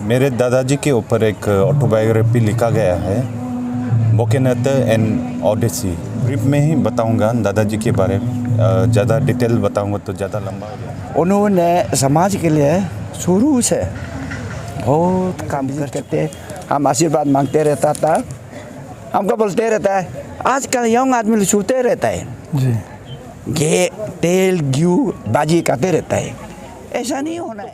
मेरे दादाजी के ऊपर एक ऑटोबायोग्राफी लिखा गया है, बोकेनत एंड ओडिसी। ब्रीफ में ही बताऊंगा दादाजी के बारे में, ज़्यादा डिटेल बताऊंगा तो ज़्यादा लंबा हो जाएगा। उन्होंने समाज के लिए शुरू से बहुत काम करते, हम आशीर्वाद मांगते रहता था, हमको बोलते रहता है आजकल यंग आदमी छूते रहता है जी, घे तेल घी बाजी खाते रहता है, ऐसा नहीं होना है।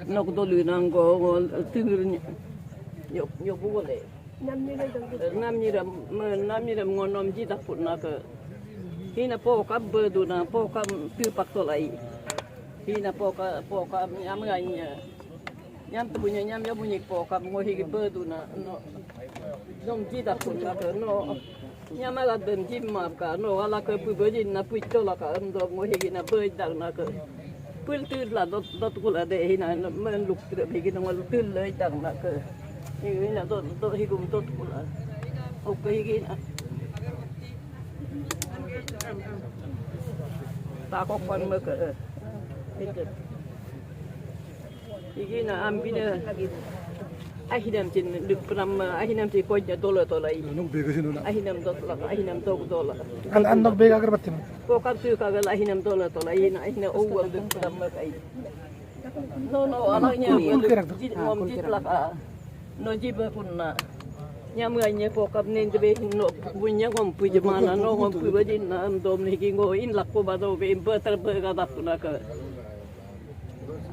nó có lưỡi năng có tư nhiều bố lệ nam như là ngon nom chỉ đặt phụ na cơ khi na po cá bơ đồ na po cá tư bạc tổ lại khi na po cá nhám ngay nhám tu nhám nhám po cá ngồi hi cái bơ đồ na nó nom chỉ đặt phụ na cơ nó nhám là đơn chỉ mà cả nó là cái bơ gì na bự cho là cả âm đồ ngồi hi cái na bơ đặt na cơ pul tu lah dot kula de hina men luk tidak bikin ngal tu le tang nak ke hina dot higum dot kula okey hina ta ko kon me ke hina ambina ahinam cin duk pram ahinam ci ko dola ahinam dot la ahinam dola an nok bega agar batim ko kan tu ka gal ahinam dola ahina uwal duk pram kai no anaknya ngom cit la no jiba punna nyam ganya ko kap nen de no punya ngom pu jemana no ngom pu badin na dom ni ki ngo in lak ko bado be beter be ka dap na ka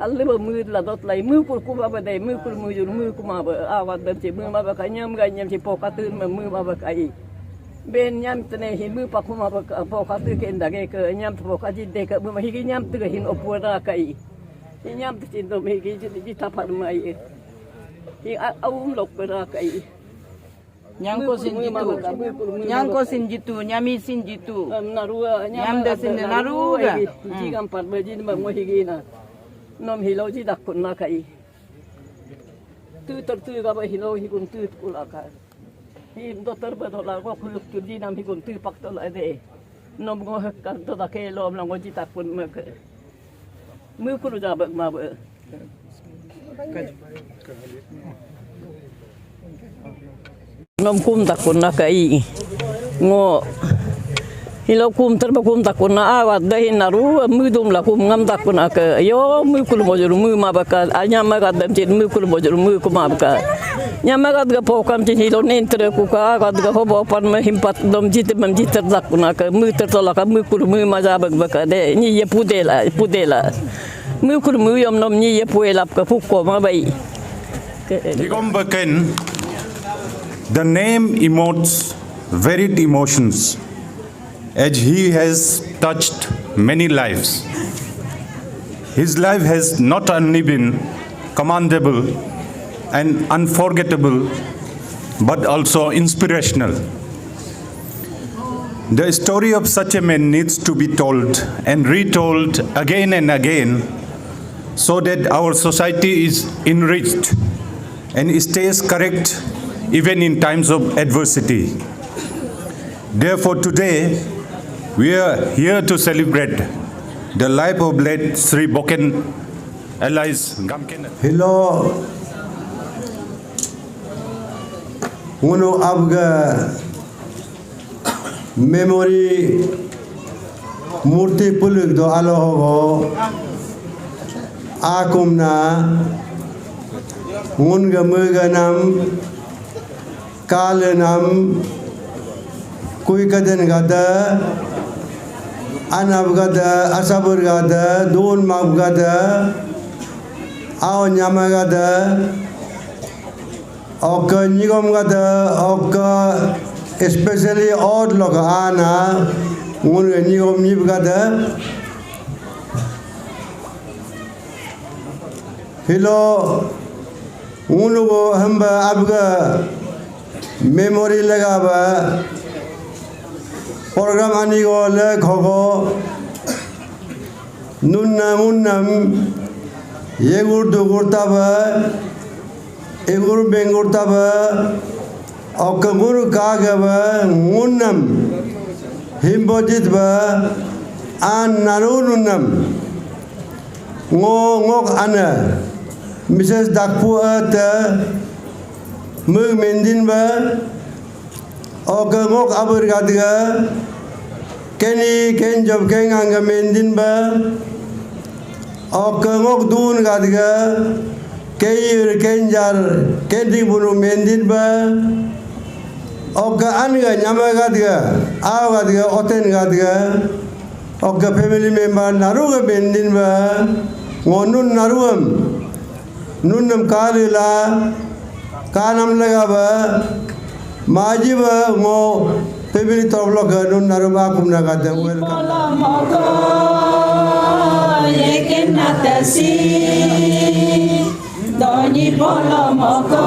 alle ba mưa là dot lai mưa ku ba dai mưa ku mưa jur mưa ku ma ba awat dam ci mưa ma ba ka nyam ga nyam ci poka tu mưa ma ba kai ben nyam tene hi mưa pa ku ma ba poka tu ke nda ke nyam poka ji de ka ma hi nyam tu hin opura kai nyam tu ci do me ki ji ta par mai hi au lok ba kai nyang ko sin jitu nyami sin jitu narua nyam da sin naruga ji kam par ba ji ma mo hi gi na nom hilo ji dak kun na kai tu tar tu ga ba hilo hi kun tu kula ka hi do tar ba do la ko khuluk tu di nam hi kun tu pak to la de nom go ka to da ke lom la go ji tak kun ma ke mu ku ja ba ma ba nom kum tak kun na kai ngo hilo kum terba kum takun na awat dahin naru mudum la kum ngam takun ak yo mu kul mojur mu ma baka anya ma ga dam cin mu kul mojur mu ku ma baka nya ma ga ga pokam cin hilo nen tre ku ka ga ga hobo pan ma himpat dom jit mam jit takun ak mu tertolak mu kul mu ma ja baka de ni ye pudela mu kul mu yom nom ni ye puelap ka puk ko ma bai Nigom Baken, the name emotes varied emotions, as he has touched many lives. His life has not only been commendable and unforgettable, but also inspirational. The story of such a man needs to be told and retold again and again, so that our society is enriched and stays correct even in times of adversity. Therefore, today, we are here to celebrate the life of late Sri Boken Elias Gamkenath. Hello, uno abga memory murti puluk do aloho akumna unga muganam kalenam kuikaden gada anab gada asabur gada don mab gada aw nyama gada ok nigom gada ok especially odd loga ana ngun nigom nib gada Hilo unugo hamba abga memory lagaba program anigo le khogo nunnam yegur dugurtaba egur bengurtaba okaguru kagaba munnam himbojitba an narununam ngok ana Mrs. Dakpu ata mug mendin ba okagok abur gadga keni ken job ken anga mendin ba okagok dun gadga kayir kenjar kendi bunu mendin ba oka anga nyama gadga aw gadga oten gadga oka family member naruga mendin ba ngonun naruam nunnam kalila kanam lagaba majiba ngo family tobloga nun naruma kumna gada welcome yekenatasi doni polomoko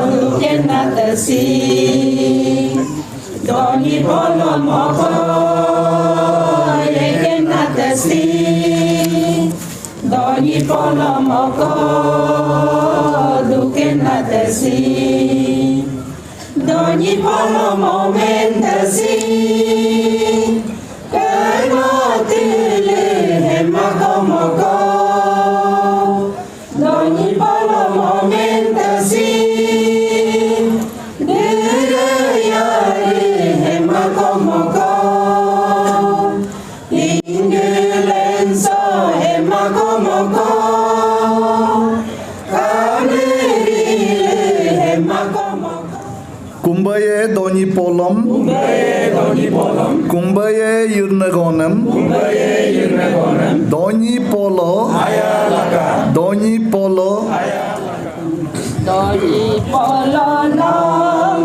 dukenatasi doni polomoko yekenatasi doni polomoko dukenatasi doni polomomentasi kanotile hemakomoko doni polomomentasi derayari hemakomoko ingelenso hemakomoko kanerile hemakomoko Kumbaye doni polom Kumbaye yurnagonam Doni polo Doni polo Doni polo no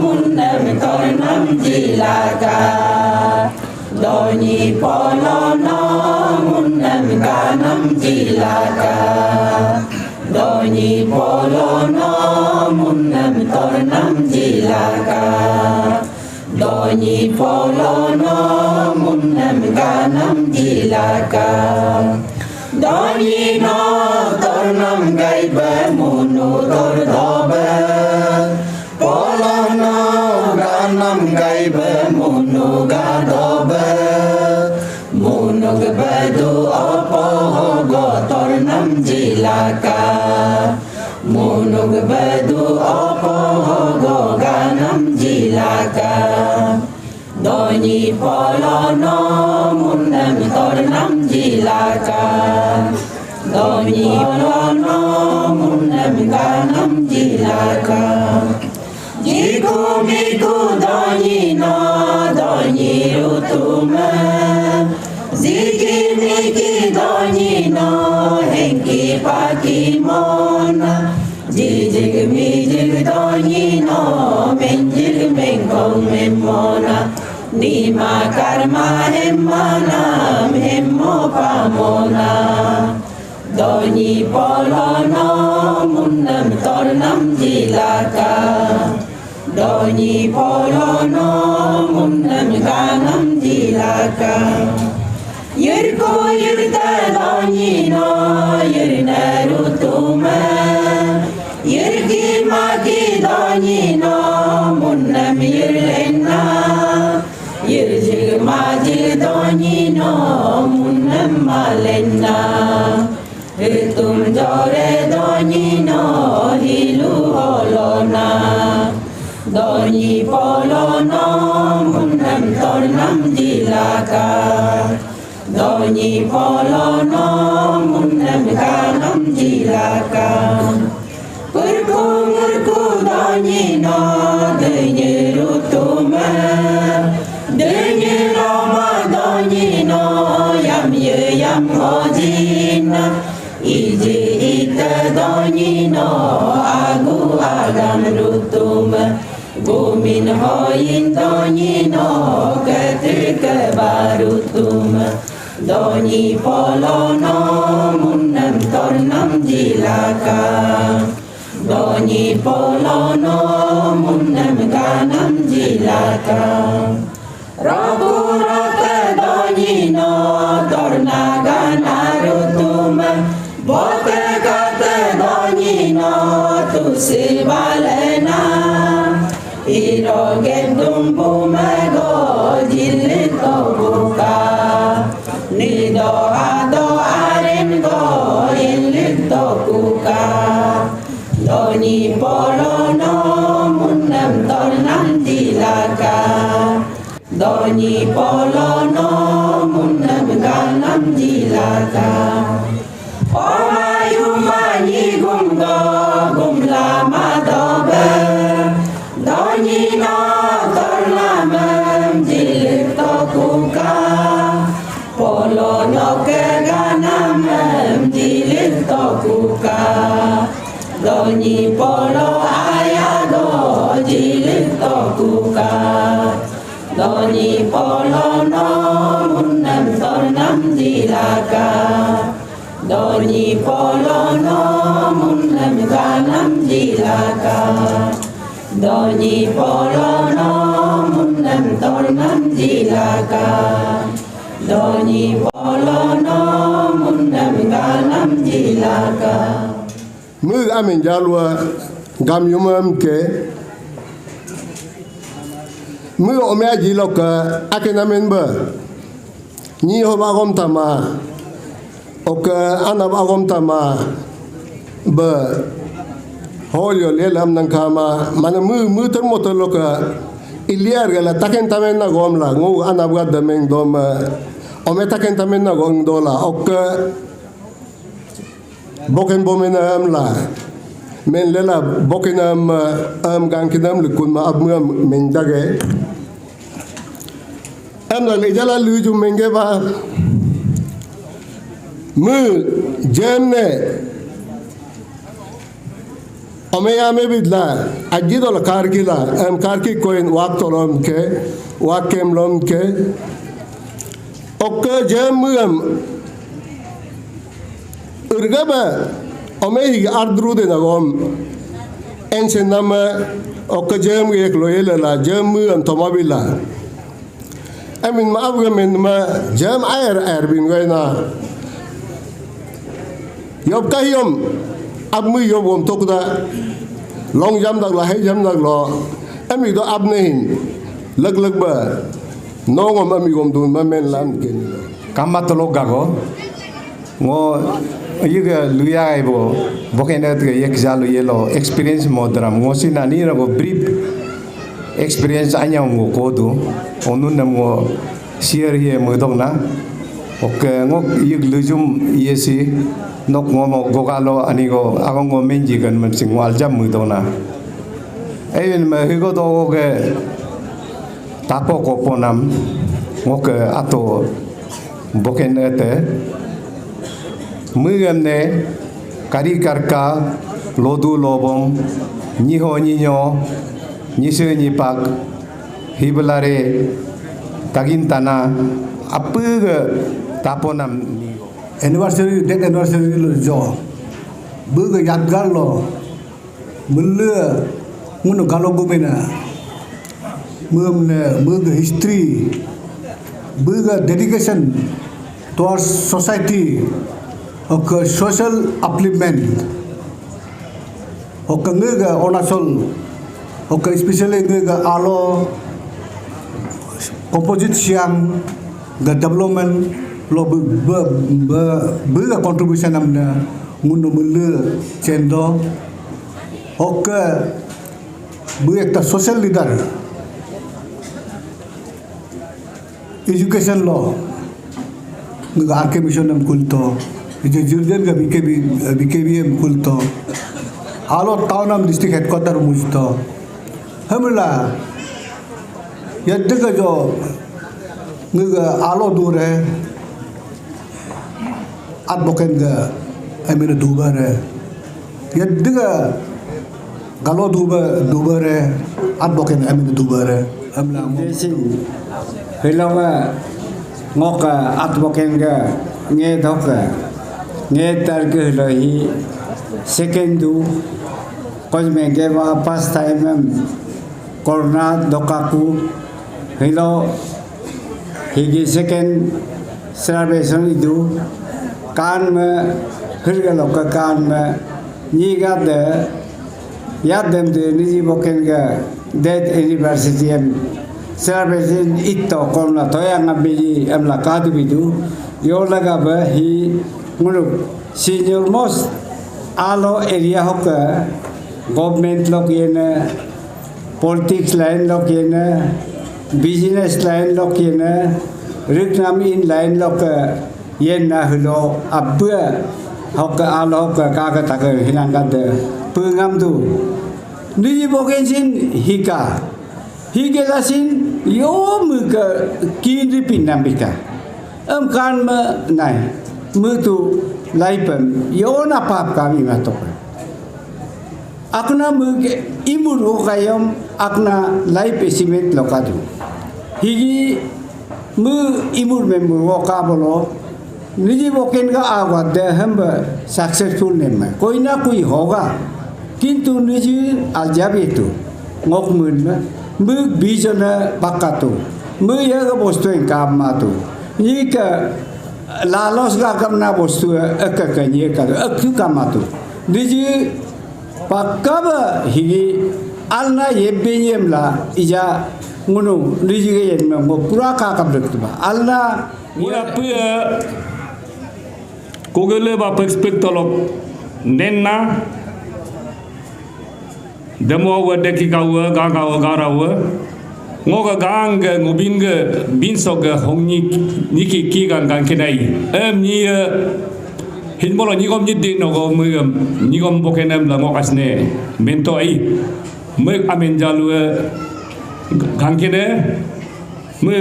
munnam tornam jilaka Doni polo no munnam kanam jilaka Doni polo no munnam tornam jilaka Doni polo no munnam kanam jilaka Doni no tornam gaiba munu tordoba Polo no ganam gaiba munu gadoba Munu gbadu opo hogo tornam jilaka Munu gbadu opo hogo ganam jilaka Doni polo no munnam tornam jilaka Doni polo no munnam ganam jilaka Jiku miku doni no doni rutuma Ziki miki doni no henki paki mona Jijig mijig doni no menjig mengkong memona Nima karma hemmanam hemmo pamona Doni polo no munnam tornam jilaka Doni polo no munnam ganam jilaka Yirko yirta doni no yirna rutuma Yirki maki doni no munnam yirlenna Yirjig majig doni no munnam malenna Ritum jore doni no hilu holona Doni polo no munnam tornam jilaka Doni polo no munnam kanam jilaka Purku murku doni no denye rutuma Denye roma doni no yam ye yam hojina Iji ita doni no agu agam rutuma Gumin hoyin doni no ketika barutuma Doni polo no munnam tornam jilaka Doni polono munnam ganam jilaka Ragu rata doni no dorna ganarutuma Bote kata doni no tu sibalena Iro gendum bumago jilito buka Nido ado aren go ilito kuka Doni polono munnam tornam dilaka Doni polono munnam ganam dilaka Omayu mani gumgo gumlama dobe Doni no tornamam dilito kuka Polono ke ganamam dilito kuka Doni polo ayado jilito kuka Doni polo no munnam tornam dilaka Doni polo no munnam ganam dilaka Doni polo no munnam tornam dilaka Doni polo no munnam ganam dilaka Mưa amin jalwa gam yumam ke mưa omea jiloka akena member ni hoba gom tama oka anab agom tama ba holyo lelam nang kama mana mưa termotor loka iliar gala taken tamen na gom la ngo anab ga dameng dom ome taken tamen na gom dola oka boken bomena am la men lela bokenam am gankinam likun ma abmu men dage am la lejala luju menge ba mu jemne ame ame bidla ajido la kargila am karki koin waktolom ke wakem lom ke ok jemum urgaba omehi ardrude na gom ense nama ok jemu ek loyela la jemu antomabila amin ma abga men ma jam air bin gaina yob kahiyom abmu yobom tokda long jam dak la hay jam dak lo ami do abnehin lag ba nongom ami gom dun ma men lan ken kamatolo gago ngo yuga luya ibo bokena te yek jalu yelo experience modram ngo sinani ra go brief experience anya ngo kodu onun nam ngo share ye modong na ok ngo yug lujum yesi nok ngo mo gogalo ani go agong ngo menji gan man singwal jam modong na ayen ma higo do ge tapo ko ponam ngo ke ato bokena te Mugamne kari karka lodu lobong niho ninyo nisu nipak hibalare tagintana apuga taponam anniversary date anniversary lo jo buga yadgar lo mulle munu galo gumena muga history buga dedication towards society ok social upliftment ok ngega onasol ok especially ngega alo composite siang ga development lo be contribution amna ngunu mulle chendo ok bu ekta social leader education law ngega arke mission nam kulto जो जिल्दन का BKBM खुलतो आलो town district headquarter मुझतो हमला यद्द का जो आलो दूर है आद बोकेन का मेरे दूबर है यद्द का गालो दूबर है आद बोकेन मेरे दूबर है हमला हिलोंगा ngok at boken ga nge dhok nge tar ke lohi second do cause me give a past time corona dokaku hello higi second celebration idu kan me hirgalo ka kan me ni ga de yadem de ni boken ga dead anniversary celebration ito corona toya ngabi amla ka du bidu yo laga ba hi ngulu senior most alo area hoka government lok yena politics line lok yena business line lok yena riknam in line lok yena hlo abba hoka alo hoka ka ka ta hinang ka de pungam tu ni boken sin hika higela sin yo muka kiri pinambika kan me nai mutu laipem yo na pap kami matok akna muke imur kayom akna laip estimate lokadu higi mu imur memur ka bolo niji boken ka awat de hamba successful nema koi na koi hoga kintu niji aljabi tu ngok mun mu bijana pakatu mu ya ga bostu en kam matu ni ka lalos ga kamna bostu ka ni ka akyu kamatu niji pakaba higi alna yebenyem la ija ngunu niji ga yen mo pura ka kabdek ba alna ura pua kogele ba perspektolog nenna demo wade ki kawa ga garawa ngoga gang ngobin ge binso ge hongni niki ki gang gang kenai ni hinbolo ni gom nidin no go ni gom bokenem la ngokasne mento ai me amen jalu gang kene me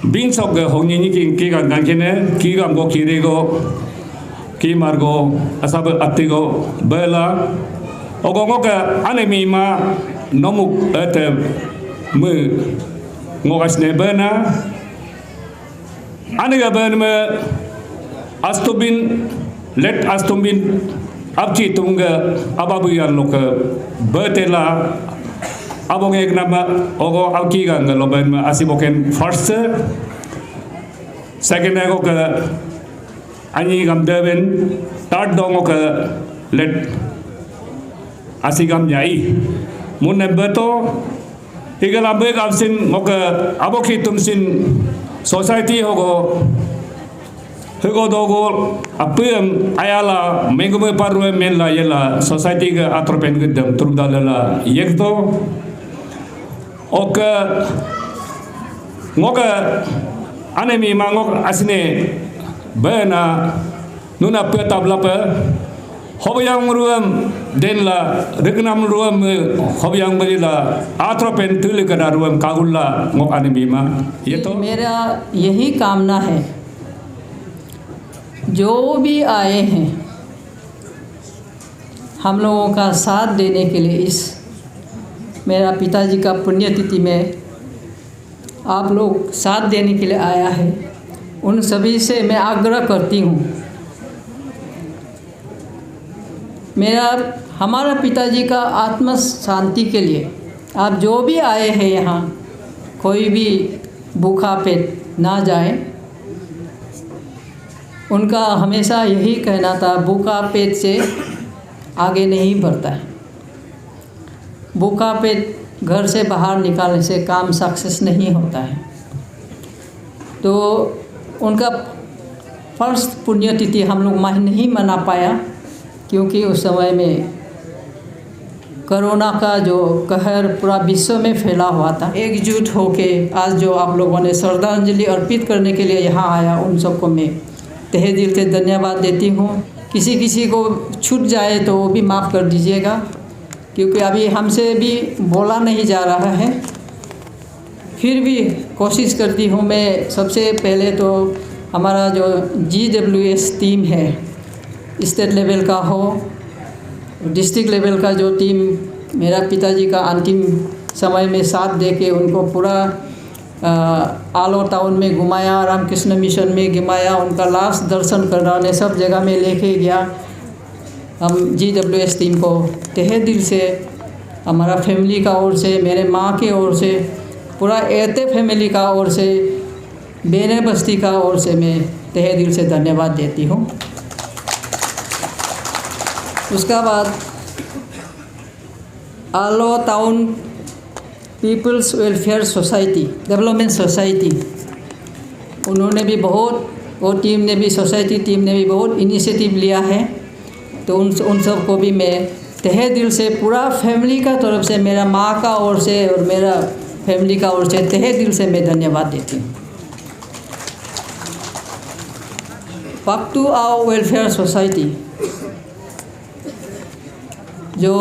binso ge hongni niki ki gang gang kene ki gang go kirego ki margo asab atigo bela ogongoka anemi ma nomuk ete mu ngogasne bana aniga ban me astubin let astubin abchi tunga ababu yan loka betela abong ek nama ogo alki gang loban me asiboken first second ego ka ani gam deben third dongo ka let asigam nyai mun beto igala be gamsin moka aboki tumsin society hogo dogo apem ayala mengume parwe menla yela society ga atropen gedam trudalala yekto oka ngoka anemi mangok asne bena nuna petabla pe hobyang ruam denla regnam ruam hobyang balila atropen tuli kada ruam kagulla ngok anemi ma ये तो मेरा यही कामना है जो भी आए हैं हम लोगों का साथ देने के लिए इस मेरा पिताजी का पुण्यतिथि में आप लोग साथ देने के लिए आया है उन सभी से मैं आग्रह करती हूँ हमारा पिताजी का आत्म शांति के लिए आप जो भी आए हैं यहाँ कोई भी भूखा पेट ना जाए उनका हमेशा यही कहना था भूखा पेट से आगे नहीं बढ़ता है भूखा पेट घर से बाहर निकालने से काम सक्सेस नहीं होता है तो उनका फर्स्ट पुण्यतिथि हम लोग नहीं मना पाया क्योंकि उस समय में कोरोना का जो कहर पूरा विश्व में फैला हुआ था। एकजुट होके आज जो आप लोगों ने श्रद्धांजलि अर्पित करने के लिए यहाँ आया उन सबको मैं तहे दिल से धन्यवाद देती हूँ। किसी को छूट जाए तो वो भी माफ़ कर दीजिएगा क्योंकि अभी हमसे भी बोला नहीं जा रहा है। फिर भी कोशिश करती हूँ मैं। सबसे पहले तो हमारा जो GWS टीम है स्टेट लेवल का हो डिस्ट्रिक्ट लेवल का जो टीम मेरा पिताजी का अंतिम समय में साथ दे के उनको पूरा आलो टाउन में घुमाया, रामकृष्ण मिशन में घुमाया, उनका लास्ट दर्शन कराने सब जगह में लेके गया। हम GWS टीम को तहे दिल से, हमारा फैमिली का ओर से, मेरे माँ की ओर से, पूरा एते फैमिली का ओर से, बेने बस्ती का ओर से मैं तहे दिल से धन्यवाद देती हूँ। उसका बाद Aalo town peoples welfare society, development society, उन्होंने भी बहुत, वो टीम ने भी, सोसाइटी टीम ने भी बहुत इनिशिएटिव लिया है। तो उन सब को भी मैं तहे दिल से, पूरा फैमिली का तरफ से, मेरा माँ का ओर से और मेरा फैमिली का ओर से तहे दिल से मैं धन्यवाद देती हूँ। पक्तू आओ वेलफेयर सोसाइटी, जो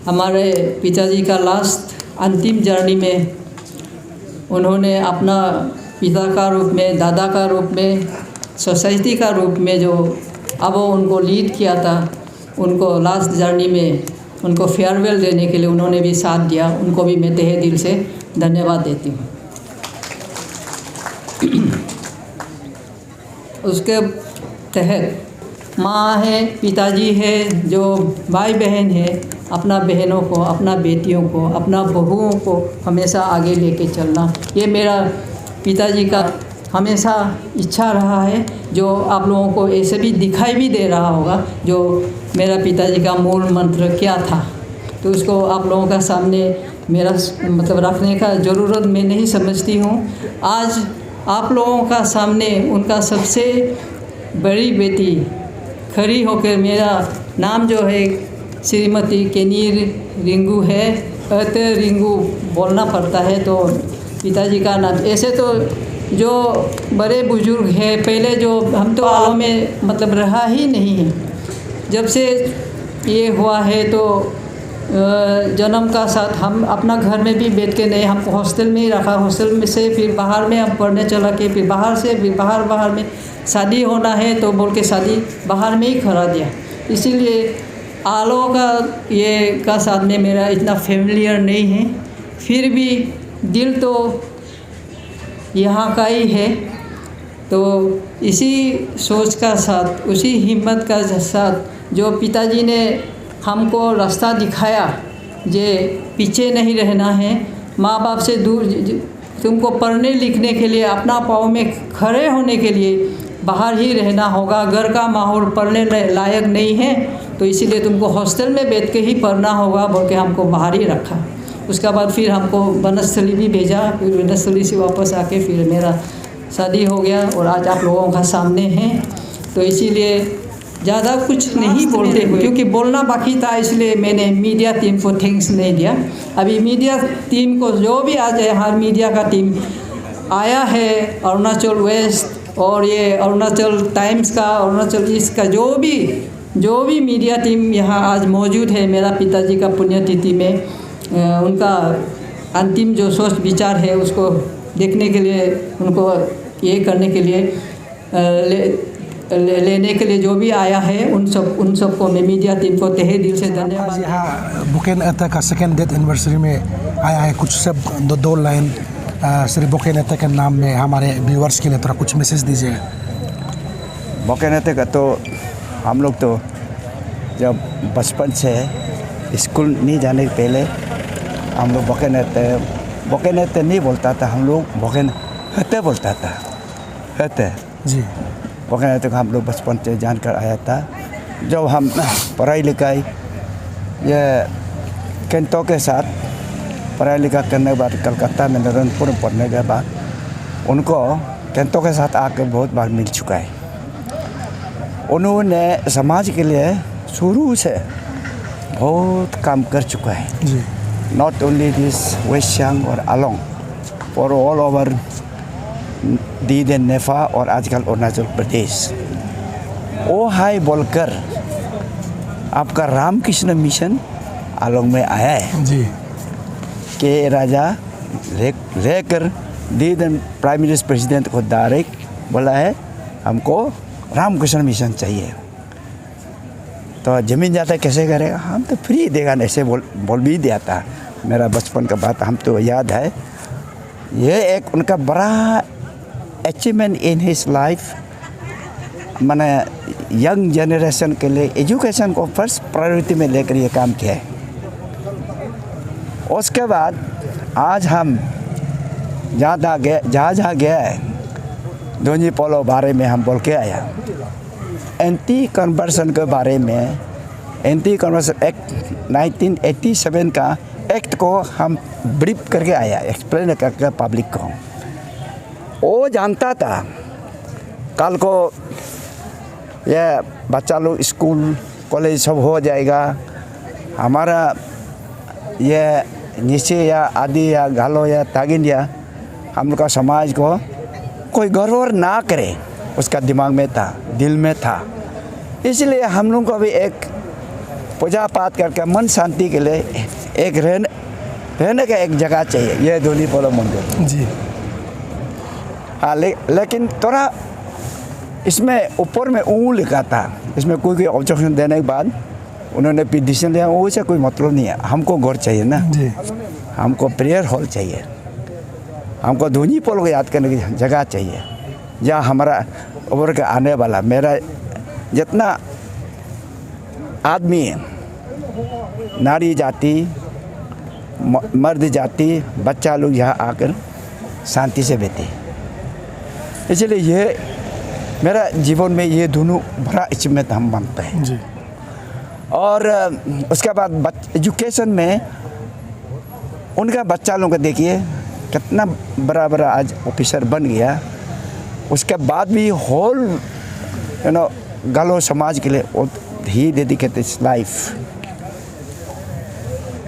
हमारे पिताजी का लास्ट अंतिम जर्नी में उन्होंने अपना पिता का रूप में, दादा का रूप में, सोसाइटी का रूप में जो अब उनको लीड किया था, उनको लास्ट जर्नी में उनको फेयरवेल देने के लिए उन्होंने भी साथ दिया, उनको भी मैं तहे दिल से धन्यवाद देती हूँ। उसके तहत माँ है, पिताजी है, जो भाई बहन है, अपना बहनों को, अपना बेटियों को, अपना बहुओं को हमेशा आगे लेके चलना, ये मेरा पिताजी का हमेशा इच्छा रहा है, जो आप लोगों को ऐसे भी दिखाई भी दे रहा होगा, जो मेरा पिताजी का मूल मंत्र क्या था। तो उसको आप लोगों का सामने मेरा मतलब रखने का ज़रूरत मैं नहीं समझती हूँ। आज आप लोगों का सामने उनका सबसे बड़ी बेटी खड़ी होकर, मेरा नाम जो है श्रीमती केनीर रिंगू है, अते रिंगू बोलना पड़ता है, तो पिताजी का नाम, ऐसे तो जो बड़े बुजुर्ग हैं पहले, जो हम तो आलों में मतलब रहा ही नहीं है, जब से ये हुआ है तो जन्म का साथ हम अपना घर में भी बैठ के नहीं, हमको हॉस्टल में ही रखा, हॉस्टल में से फिर बाहर में हम पढ़ने चला के, फिर बाहर से फिर बाहर में शादी होना है तो बोल के शादी बाहर में ही करा दिया। इसीलिए आलों का ये का साथ में मेरा इतना फेमिलियर नहीं है, फिर भी दिल तो यहाँ का ही है। तो इसी सोच का साथ, उसी हिम्मत का साथ जो पिताजी ने हमको रास्ता दिखाया, जे पीछे नहीं रहना है, माँ बाप से दूर, तुमको पढ़ने लिखने के लिए, अपना पाँव में खड़े होने के लिए बाहर ही रहना होगा, घर का माहौल पढ़ने लायक नहीं है, तो इसीलिए तुमको हॉस्टल में बैठ के ही पढ़ना होगा बोल के हमको बाहर ही रखा। उसके बाद फिर हमको बनस्थली भी भेजा, फिर बनस्थली से वापस आके फिर मेरा शादी हो गया और आज आप लोगों का सामने हैं। तो इसीलिए ज़्यादा कुछ नहीं बोलते हुए, क्योंकि बोलना बाकी था, इसलिए मैंने मीडिया टीम को थैंक्स नहीं दिया। अभी मीडिया टीम को जो भी आज यहाँ मीडिया का टीम आया है, अरुणाचल वेस्ट और ये अरुणाचल टाइम्स का, अरुणाचल ईस्ट का, जो भी मीडिया टीम यहाँ आज मौजूद है, मेरा पिताजी का पुण्यतिथि में उनका अंतिम जो सोच विचार है उसको देखने के लिए, उनको ये करने के लिए लेने के लिए जो भी आया है, उन सब को मैं मीडिया टीम को तहे दिल से धन्यवाद। यहाँ बुकेन एता का सेकेंड डेथ एनिवर्सरी में आया है, कुछ सब दो लाइन श्री बुकेन एता के नाम में हमारे व्यूअर्स के लिए थोड़ा कुछ मैसेज दीजिएगा। बुकेन एता का तो हम लोग तो जब बचपन से स्कूल नहीं जाने के पहले हम लोग बुकेन एता नहीं बोलता था, हम लोग बुकेन एता बोलता था, एता जी। बुकेन एता को हम लोग बचपन से जानकर आया था। जब हम पढ़ाई लिखाई ये केंटो के साथ पढ़ाई लिखा करने के बाद कलकत्ता में नरेंद्रपुर में पढ़ने के बाद उनको केंटो के साथ आकर बहुत बार मिल चुका है। उन्होंने समाज के लिए शुरू से बहुत काम कर चुका है जी। Not only this west Siang और Along, for all over the then NEFA और आजकल अरुणाचल प्रदेश। ओ हाई बोलकर आपका रामकृष्ण मिशन आलोंग में आया है जी, के राजा लेकर दीदेन प्राइम मिनिस्टर प्रेसिडेंट को डायरेक्ट बोला है हमको रामकृष्ण मिशन चाहिए। तो ज़मीन जाता कैसे करेगा, हम तो फ्री देगा, ऐसे बोल भी दिया था। मेरा बचपन का बात हम तो याद है। ये एक उनका बड़ा अचीवमेंट इन हिज लाइफ। मैंने यंग जनरेशन के लिए एजुकेशन को फर्स्ट प्रायोरिटी में लेकर ये काम किया है। उसके बाद आज हम जहाँ गया है दोनी पोलो बारे में हम बोल के आया। एंटी कन्वर्सन के बारे में, एंटी कन्वर्सन एक्ट 1987 का एक्ट को हम ब्रीफ करके आया, एक्सप्लेन करके पब्लिक को। वो जानता था कल को ये बच्चा लोग स्कूल कॉलेज सब हो जाएगा, हमारा ये नीचे या आदि या गालो या तागिन या हम लोग का समाज को कोई गौरव ना करे, उसका दिमाग में था, दिल में था। इसलिए हम लोग को भी एक पूजा पाठ करके मन शांति के लिए एक रहने का एक जगह चाहिए, ये दोनी पोलो मंदिर जी। हाँ, लेकिन थोड़ा इसमें ऊपर में लिखा था, इसमें कोई ऑब्जेक्शन देने के बाद उन्होंने पिटिशन लिया, वो से कोई मतलब नहीं है। हमको घर चाहिए ना जी, हमको प्रेयर हॉल चाहिए, हमको दोनी पोलो को याद करने की जगह चाहिए, जहाँ हमारा उभर के आने वाला मेरा जितना आदमी नारी जाति मर्द जाति बच्चा लोग यहाँ आकर शांति से बैठे। इसलिए ये मेरा जीवन में ये दोनों बड़ा अचीवमेंट हम मानते हैं जी। और उसके बाद एजुकेशन में उनका बच्चा लोग को देखिए कितना बड़ा बड़ा आज ऑफिसर बन गया। उसके बाद भी होल गालो समाज के लिए ही डेडिकेटेड लाइफ,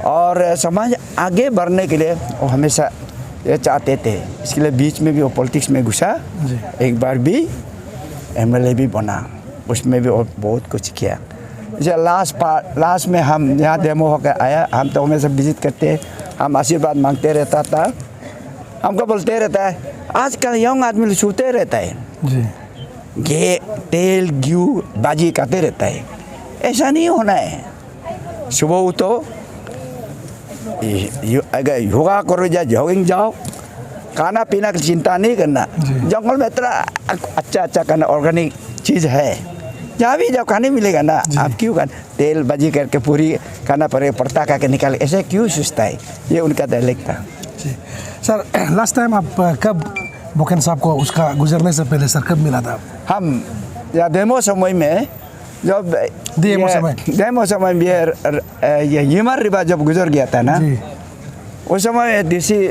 और समाज आगे बढ़ने के लिए वो हमेशा ये चाहते थे। इसके लिए बीच में भी वो पॉलिटिक्स में घुसा, एक बार भी MLA भी बना, उसमें भी और बहुत कुछ किया। जैसे लास्ट में हम यहाँ डेमो होकर आया, हम तो हमेशा विजिट करते, हम आशीर्वाद मांगते रहता था, हमको बोलते रहता है आजकल यंग आदमी छूते रहता है जी, घे तेल घी बाजी खाते रहता है, ऐसा नहीं होना है। सुबह उठो, अगर योगा करो या जॉगिंग जाओ, खाना पीना की चिंता नहीं करना। जंगल में इतना अच्छा खाना ऑर्गेनिक चीज़ है, जहाँ भी जाओ खाने मिलेगा ना। आप क्यों तेल बाजी करके पूरी खाना पड़ता खा के निकाले, ऐसे क्यों सोचता है? ये उनका डायलेक्ट था जी। सर लास्ट टाइम आप कब बोकेन साहब को उसका गुजरने से पहले सर कब मिला था? हम या डेमो समय में, जब डेमो समय में ये हिमर रिवर जब गुजर गया था ना, उस समय डीसी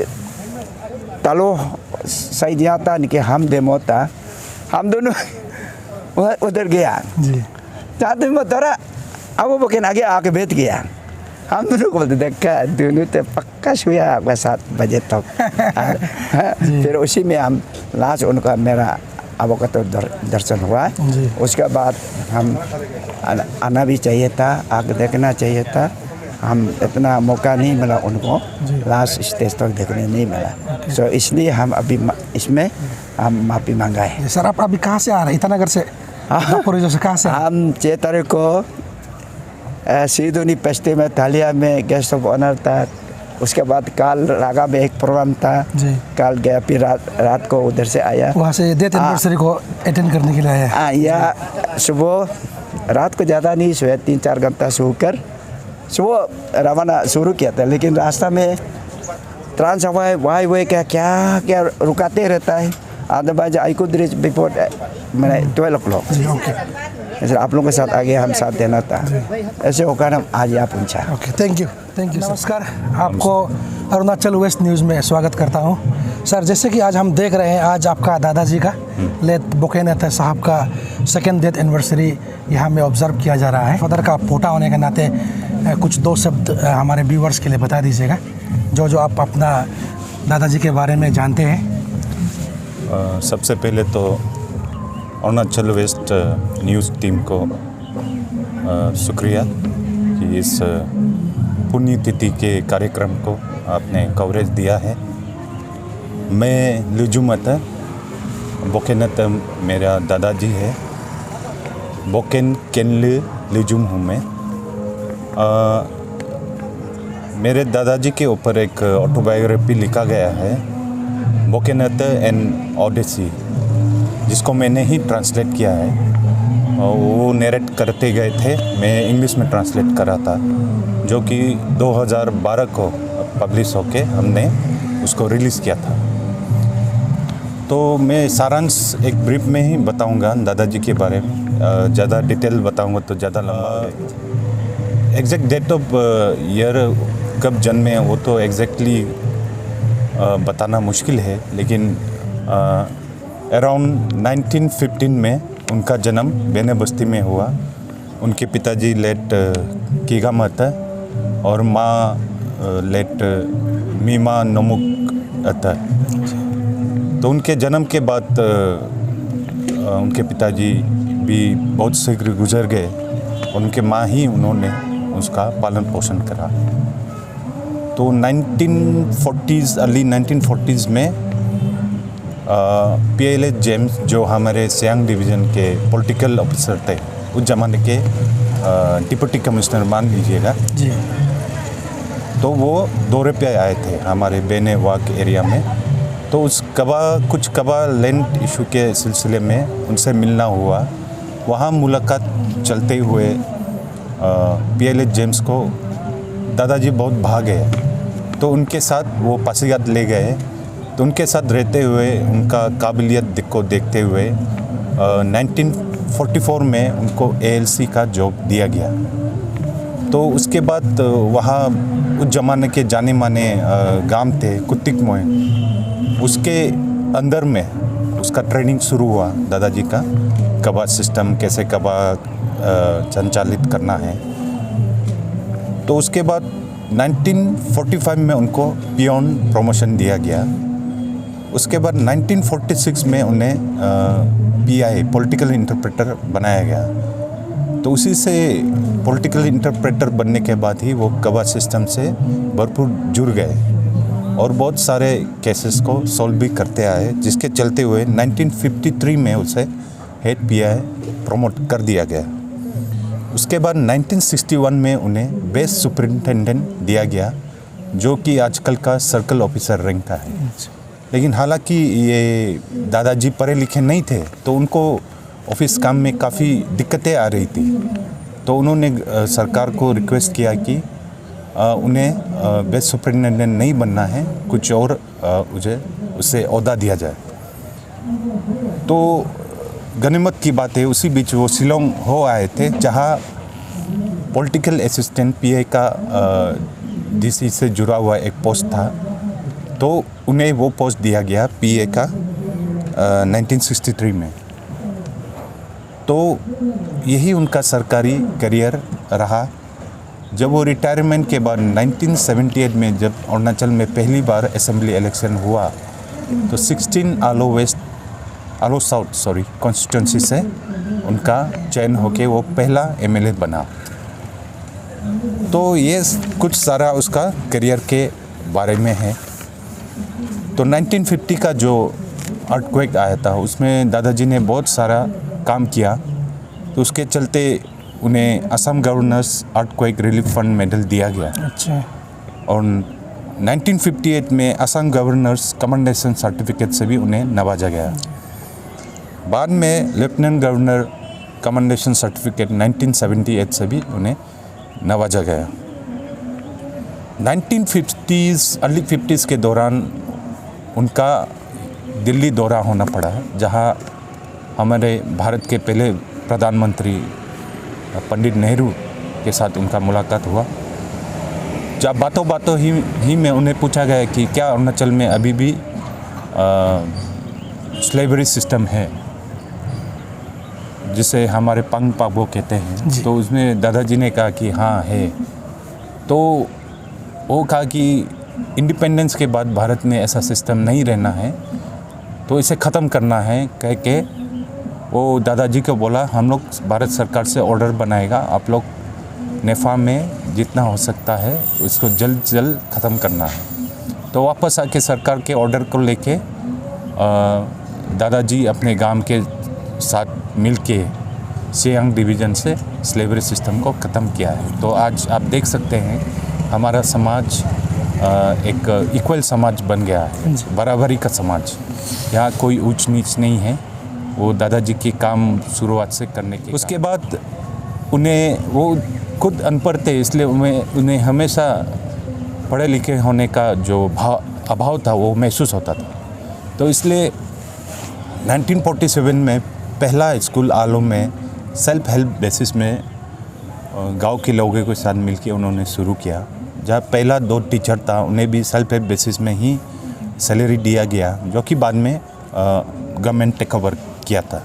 तालो सही दिया था कि हम डेमो था, हम दोनों उधर गया चाहते में थोड़ा अब वो बोकेन आगे आके बैठ गया। हम दोनों को बोलते देखा दोनों तो पक्का सोया आपका 7 बजे तक। फिर उसी में हम लास्ट उनका मेरा अब का तो दर्शन हुआ। उसके बाद हम आना भी चाहिए था, आगे देखना चाहिए था, हम इतना मौका नहीं मिला उनको, लास्ट स्टेज तक देखने नहीं मिला। सो इसलिए हम अभी इसमें हम माफ़ी मांगा है। सर आप अभी कहाँ से आ रहे हैं? ईटानगर से? कहाँ से? हम 6 तारीख को सीधोनी पेस्टे में थालिया में गेस्ट ऑफ ऑनर था। उसके बाद काल रागा में एक प्रोग्राम था, काल गया, फिर रात को उधर से आया, वहाँ से डेथ एनिवर्सरी को अटेंड करने के लिए आया। या सुबह रात को ज़्यादा नहीं सोया, 3-4 घंटा सोकर सुबह रवाना शुरू किया था। लेकिन रास्ता में ट्रांस वाई क्या रुकाते रहता है। Otherwise I could reach before मैंने 12 o'clock। ऐसे आप लोगों के साथ आगे हम साथ देना था, ऐसे होकर हम आज यहाँ पहुँचा। ओके, थैंक यू नमस्कार। आपको अरुणाचल वेस्ट न्यूज़ में स्वागत करता हूँ। सर जैसे कि आज हम देख रहे हैं, आज आपका दादाजी का लेट बोकेन साहब का 2nd डेथ एनिवर्सरी यहाँ में ऑब्जर्व किया जा रहा है। फादर का पोता होने के नाते कुछ 2 शब्द हमारे व्यूवर्स के लिए बता दीजिएगा, जो आप अपना दादाजी के बारे में जानते हैं। सबसे पहले तो अरुणाचल वेस्ट न्यूज़ टीम को शुक्रिया कि इस पुण्यतिथि के कार्यक्रम को आपने कवरेज दिया है। मैं लुजुमत बोकेनत मेरा दादाजी है, बोकेन केनल लुजुम हूँ मैं। मेरे दादाजी के ऊपर एक ऑटोबायोग्राफी लिखा गया है, बोकेनत एन ओडिसी, जिसको मैंने ही ट्रांसलेट किया है। वो नरेट करते गए थे, मैं इंग्लिश में ट्रांसलेट कर रहा था, जो कि 2012 को पब्लिश होके हमने उसको रिलीज़ किया था। तो मैं सारांश एक ब्रीफ में ही बताऊंगा दादाजी के बारे में, ज़्यादा डिटेल बताऊंगा तो ज़्यादा लंबा। एग्जैक्ट डेट ऑफ ईयर कब जन्मे वो तो एग्जैक्टली बताना मुश्किल है, लेकिन अराउंड 1915 में उनका जन्म बेने बस्ती में हुआ। उनके पिताजी लेट कीगा महता और माँ लेट मीमा नमुक अता। तो उनके जन्म के बाद उनके पिताजी भी बहुत शीघ्र गुजर गए, उनके माँ ही उन्होंने उसका पालन पोषण करा। तो 1940s अर्ली 1940s में PLH जेम्स जो हमारे सियांग डिवीज़न के पॉलिटिकल ऑफिसर थे उस जमाने के, डिप्टी कमिश्नर मान लीजिएगा जी, तो वो दौरे पे आए थे हमारे बेने वाक एरिया में। तो उस कुछ कबा लैंड इशू के सिलसिले में उनसे मिलना हुआ। वहाँ मुलाकात चलते हुए PLH जेम्स को दादाजी बहुत भाग गए, तो उनके साथ वो पासीघाट ले गए। तो उनके साथ रहते हुए उनका काबिलियत को देखते हुए 1944 में उनको ALC का जॉब दिया गया। तो उसके बाद वहाँ उस ज़माने के जाने माने गांव थे कुत्तिक मोए, उसके अंदर में उसका ट्रेनिंग शुरू हुआ दादाजी का, कबा सिस्टम कैसे कबा संचालित करना है। तो उसके बाद 1945 में उनको पियोन प्रमोशन दिया गया। उसके बाद 1946 में उन्हें PI पॉलिटिकल इंटरप्रेटर बनाया गया। तो उसी से पॉलिटिकल इंटरप्रेटर बनने के बाद ही वो कबा सिस्टम से भरपूर जुड़ गए और बहुत सारे केसेस को सॉल्व भी करते आए, जिसके चलते हुए 1953 में उसे हेड PI प्रमोट कर दिया गया। उसके बाद 1961 में उन्हें बेस्ट सुपरिटेंडेंट दिया गया, जो कि आजकल का सर्कल ऑफिसर रैंक का है। लेकिन हालांकि ये दादाजी पढ़े लिखे नहीं थे, तो उनको ऑफिस काम में काफ़ी दिक्कतें आ रही थी। तो उन्होंने सरकार को रिक्वेस्ट किया कि उन्हें बेस्ट सुपरिटेंडेंट नहीं बनना है, कुछ और उसे ओहदा दिया जाए। तो गनीमत की बात है, उसी बीच वो शिलोंग हो आए थे, जहाँ पॉलिटिकल असिस्टेंट PI का DC से जुड़ा हुआ एक पोस्ट था। तो उन्हें वो पोस्ट दिया गया PA का 1963 में। तो यही उनका सरकारी करियर रहा। जब वो रिटायरमेंट के बाद 1978 में जब अरुणाचल में पहली बार असेंबली इलेक्शन हुआ, तो 16 आलो साउथ कॉन्स्टिट्यूंसी से उनका चयन होके वो पहला MLA बना। तो ये कुछ सारा उसका करियर के बारे में है। तो 1950 का जो अर्थक्वेक आया था, उसमें दादाजी ने बहुत सारा काम किया। तो उसके चलते उन्हें Assam governors earthquake relief fund medal दिया गया। अच्छा। और 1958 में असम गवर्नर्स कमेंडेशन सर्टिफिकेट से भी उन्हें नवाजा गया। बाद में लेफ्टिनेंट गवर्नर कमेंडेशन सर्टिफिकेट 1978 से भी उन्हें नवाजा गया। 1950s अर्ली 50s के दौरान उनका दिल्ली दौरा होना पड़ा, जहां हमारे भारत के पहले प्रधानमंत्री पंडित नेहरू के साथ उनका मुलाकात हुआ। जब बातों ही में उन्हें पूछा गया कि क्या अरुणाचल में अभी भी स्लेवरी सिस्टम है, जिसे हमारे पंग पाबो कहते हैं। तो उसमें दादाजी ने कहा कि हाँ है। तो वो कहा कि इंडिपेंडेंस के बाद भारत में ऐसा सिस्टम नहीं रहना है, तो इसे ख़त्म करना है कह के वो दादाजी को बोला, हम लोग भारत सरकार से ऑर्डर बनाएगा, आप लोग नेफा में जितना हो सकता है उसको जल्द से जल्द ख़त्म करना है। तो वापस आके सरकार के ऑर्डर को लेके दादाजी अपने गांव के साथ मिल के सियांग डिवीज़न से स्लेवरी सिस्टम को ख़त्म किया है। तो आज आप देख सकते हैं हमारा समाज एक इक्वल समाज बन गया है, बराबरी का समाज। यहाँ कोई ऊंच नीच नहीं है, वो दादाजी के काम शुरुआत से करने के। उसके बाद उन्हें वो खुद अनपढ़ थे, इसलिए उन्हें हमेशा पढ़े लिखे होने का जो अभाव था वो महसूस होता था। तो इसलिए 1947 में पहला स्कूल आलो में सेल्फ हेल्प बेसिस में गांव के लोगों के साथ मिलकर उन्होंने शुरू किया। जहाँ पहला 2 टीचर था उन्हें भी सेल्फ हेल्प बेसिस में ही सैलरी दिया गया, जो कि बाद में गवर्नमेंट टेक ओवर किया था।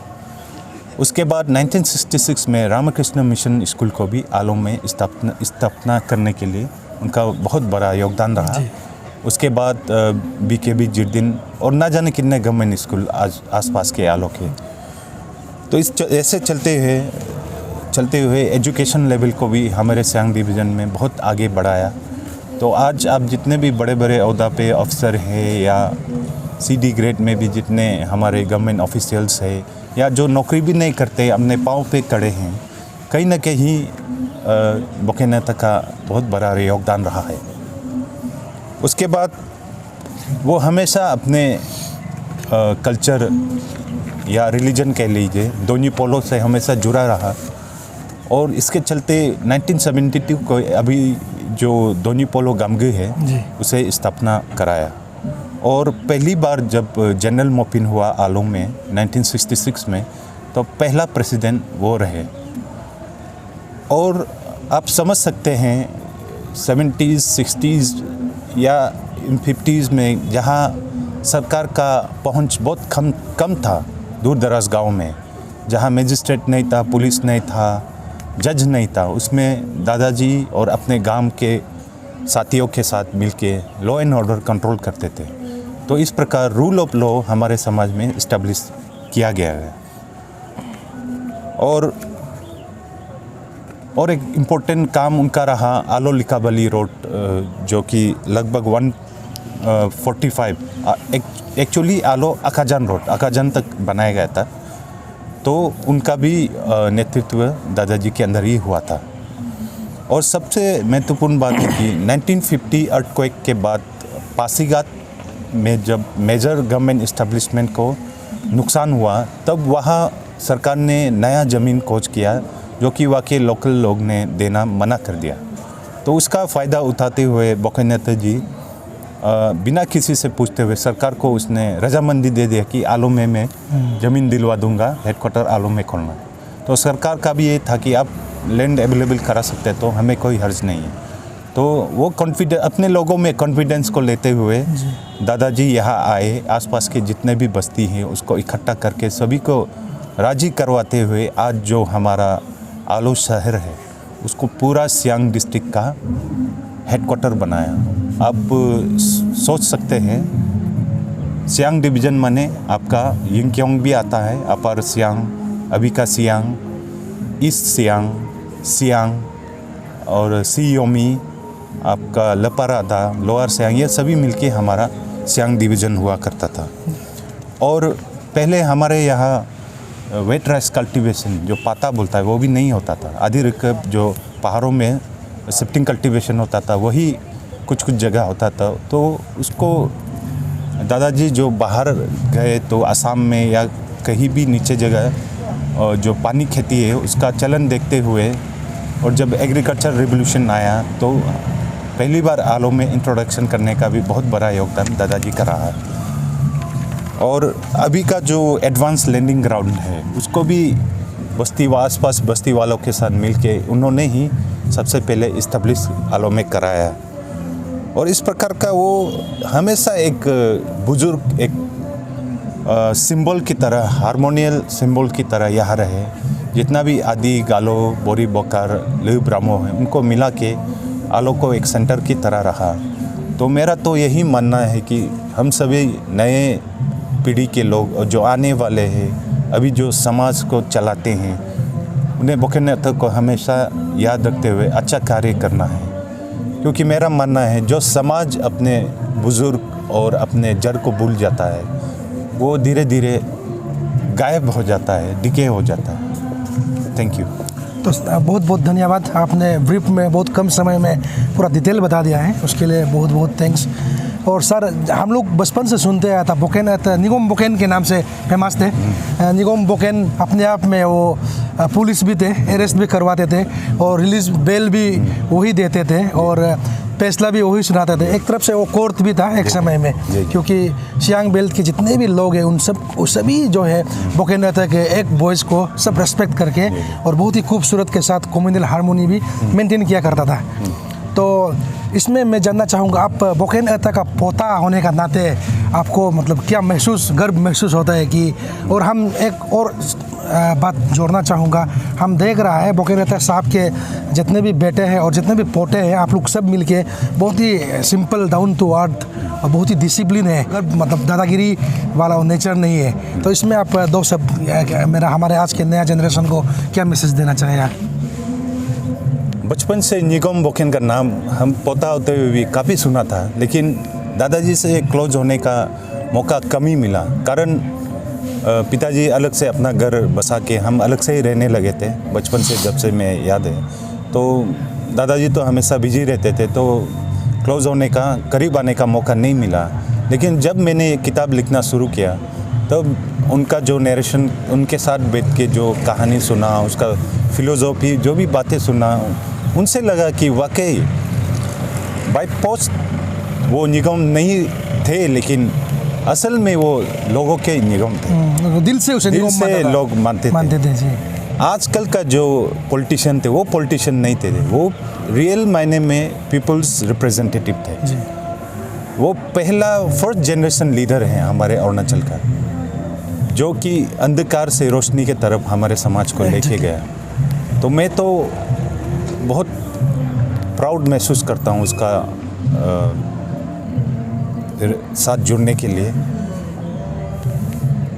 उसके बाद 1966 में रामकृष्ण मिशन स्कूल को भी आलो में स्थापना करने के लिए उनका बहुत बड़ा योगदान रहा। उसके बाद BKB जिरदिन और ना जाने कितने गवर्नमेंट स्कूल आसपास के आलो के। तो ऐसे चलते हुए एजुकेशन लेवल को भी हमारे सियांग डिवीज़न में बहुत आगे बढ़ाया। तो आज आप जितने भी बड़े बड़े ओहदा पे अफसर हैं या CD ग्रेड में भी जितने हमारे गवर्नमेंट ऑफिशियल्स हैं या जो नौकरी भी नहीं करते अपने पाँव पे खड़े हैं, कहीं ना कहीं बोकेनेता का बहुत बड़ा योगदान रहा है। उसके बाद वो हमेशा अपने कल्चर या रिलीजन कह लीजिए दोनी पोलो से हमेशा जुड़ा रहा। और इसके चलते 1972 को अभी जो दोनी पोलो गामगे है उसे स्थापना कराया। और पहली बार जब जनरल मोपिन हुआ आलो में 1966 में, तो पहला प्रेसिडेंट वो रहे। और आप समझ सकते हैं 70s 60s या 50s में जहाँ सरकार का पहुंच बहुत कम था दूर दराज गाँव में, जहाँ मजिस्ट्रेट नहीं था, पुलिस नहीं था, जज नहीं था, उसमें दादाजी और अपने गांव के साथियों के साथ मिलके लॉ एंड ऑर्डर कंट्रोल करते थे। तो इस प्रकार रूल ऑफ लॉ हमारे समाज में इस्टेब्लिश किया गया है। और एक इम्पोर्टेंट काम उनका रहा आलो लिकाबली रोड, जो कि लगभग 145 एक्चुअली आलो अकाजान रोड अकाजान तक बनाया गया था। तो उनका भी नेतृत्व दादाजी के अंदर ही हुआ था। और सबसे महत्वपूर्ण बात है कि 1950 अर्थक्वेक के बाद पासीघाट में जब मेजर गवर्नमेंट इस्टेब्लिशमेंट को नुकसान हुआ, तब वहाँ सरकार ने नया ज़मीन खोज किया, जो कि वहाँ के लोकल लोग ने देना मना कर दिया। तो उसका फ़ायदा उठाते हुए बोकेनेता जी बिना किसी से पूछते हुए सरकार को उसने रजामंदी दे दिया कि आलो में मैं ज़मीन दिलवा दूंगा, हेडक्वार्टर आलो में खोलना। तो सरकार का भी ये था कि आप लैंड अवेलेबल करा सकते हैं तो हमें कोई हर्ज नहीं है। तो वो अपने लोगों में कॉन्फिडेंस को लेते हुए दादाजी यहाँ आए, आसपास के जितने भी बस्ती हैं उसको इकट्ठा करके सभी को राजी करवाते हुए आज जो हमारा आलो शहर है उसको पूरा सियांग डिस्ट्रिक्ट का हेडक्वार्टर बनाया। आप सोच सकते हैं सियांग डिवीज़न माने आपका यिंगक्योंग भी आता है, अपर सियांग, अभी का सियांग, ईस्ट सियांग, सियांग और सियोमी, आपका लपारादा, लोअर सियांग, ये सभी मिलके हमारा सियांग डिवीज़न हुआ करता था। और पहले हमारे यहाँ वेट राइस कल्टीवेशन जो पाता बोलता है वो भी नहीं होता था। आधी रिकब जो पहाड़ों में शिफ्टिंग कल्टीवेशन होता था वही कुछ जगह होता था। तो उसको दादाजी जो बाहर गए तो असम में या कहीं भी नीचे जगह जो पानी खेती है उसका चलन देखते हुए, और जब एग्रीकल्चर रिवोल्यूशन आया तो पहली बार आलो में इंट्रोडक्शन करने का भी बहुत बड़ा योगदान दादाजी का रहा है। और अभी का जो एडवांस लैंडिंग ग्राउंड है उसको भी आसपास बस्ती वालों के साथ मिलके उन्होंने ही सबसे पहले इस्टेब्लिश आलो में कराया। और इस प्रकार का वो हमेशा एक बुजुर्ग, एक सिंबल की तरह, हारमोनियल सिंबल की तरह यहाँ रहे। जितना भी आदि, गालो, बोरी बोकार, लिव ब्राह्मो हैं उनको मिला के आलो को एक सेंटर की तरह रहा। तो मेरा तो यही मानना है कि हम सभी नए पीढ़ी के लोग जो आने वाले हैं, अभी जो समाज को चलाते हैं, उन्हें बोकेनेता को हमेशा याद रखते हुए अच्छा कार्य करना है। क्योंकि मेरा मानना है जो समाज अपने बुज़ुर्ग और अपने जड़ को भूल जाता है वो धीरे धीरे गायब हो जाता है, डिके हो जाता है। Thank you. तो बहुत बहुत धन्यवाद, आपने ब्रीफ में बहुत कम समय में पूरा डिटेल बता दिया है, उसके लिए बहुत बहुत थैंक्स। और सर हम लोग बचपन से सुनते आया था बोकेन निगम बोकेन के नाम से फेमस थे। निगम बोकेन अपने आप में वो पुलिस भी थे, अरेस्ट भी करवाते थे और रिलीज बेल भी वही देते थे और फैसला भी वही सुनाते थे। एक तरफ से वो कोर्ट भी था एक समय में, क्योंकि सियांग बेल्ट के जितने भी लोग हैं उन सभी जो है बोकेन एता के एक वॉइस को सब रेस्पेक्ट करके और बहुत ही खूबसूरत के साथ कम्युनल हारमोनी भी मेंटेन किया करता था। तो इसमें मैं जानना चाहूँगा, आप बोकेन एता का पोता होने का नाते आपको मतलब क्या गर्व महसूस होता है कि, और हम एक और बात जोड़ना चाहूँगा, हम देख रहा है बोकेन एता साहब के जितने भी बेटे हैं और जितने भी पोते हैं, आप लोग सब मिलके बहुत ही सिंपल डाउन टू अर्थ और बहुत ही डिसिप्लिन है, मतलब दादागिरी वाला वो नेचर नहीं है। तो इसमें आप दो सब हमारे आज के नया जनरेशन को क्या मैसेज देना चाहेगा? बचपन से निगम बोकेन का नाम हम पोता होते हुए भी काफ़ी सुना था, लेकिन दादाजी से क्लोज होने का मौका कम ही मिला। कारण पिताजी अलग से अपना घर बसा के हम अलग से ही रहने लगे थे बचपन से, जब से मैं याद है। तो दादाजी तो हमेशा बिजी रहते थे, तो क्लोज होने का, करीब आने का मौका नहीं मिला। लेकिन जब मैंने किताब लिखना शुरू किया तब उनका जो नरेशन, उनके साथ बैठ के जो कहानी सुना, उसका फिलोसॉफी, जो भी बातें सुना, उनसे लगा कि वाकई बाय पोस्ट वो निगम नहीं थे, लेकिन असल में वो लोगों के निगम थे। दिल से उसे दिल से लोग मानते थे जी। आजकल का जो पॉलिटिशियन थे वो पॉलिटिशियन नहीं थे, वो रियल मायने में पीपल्स रिप्रेजेंटेटिव थे जी। वो पहला फर्स्ट जनरेशन लीडर हैं हमारे अरुणाचल का, जो कि अंधकार से रोशनी के तरफ हमारे समाज को लेके गया। तो मैं तो बहुत प्राउड महसूस करता हूँ उसका साथ जुड़ने के लिए।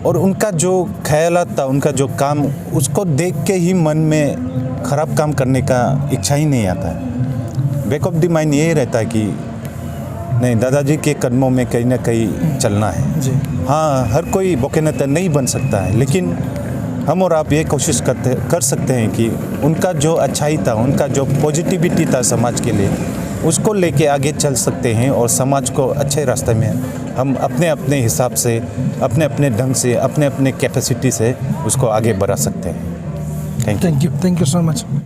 और उनका जो ख्यालात था, उनका जो काम, उसको देख के ही मन में ख़राब काम करने का इच्छा ही नहीं आता है। बैक ऑफ द माइंड ये रहता है कि नहीं, दादाजी के कदमों में कहीं ना कहीं चलना है जी। हाँ, हर कोई बोकेन एता नहीं बन सकता है, लेकिन हम और आप ये कोशिश कर सकते हैं कि उनका जो अच्छाई था, उनका जो पॉजिटिविटी था समाज के लिए, उसको लेके आगे चल सकते हैं और समाज को अच्छे रास्ते में हम अपने अपने हिसाब से, अपने अपने ढंग से, अपने अपने कैपेसिटी से उसको आगे बढ़ा सकते हैं। Thank you so much.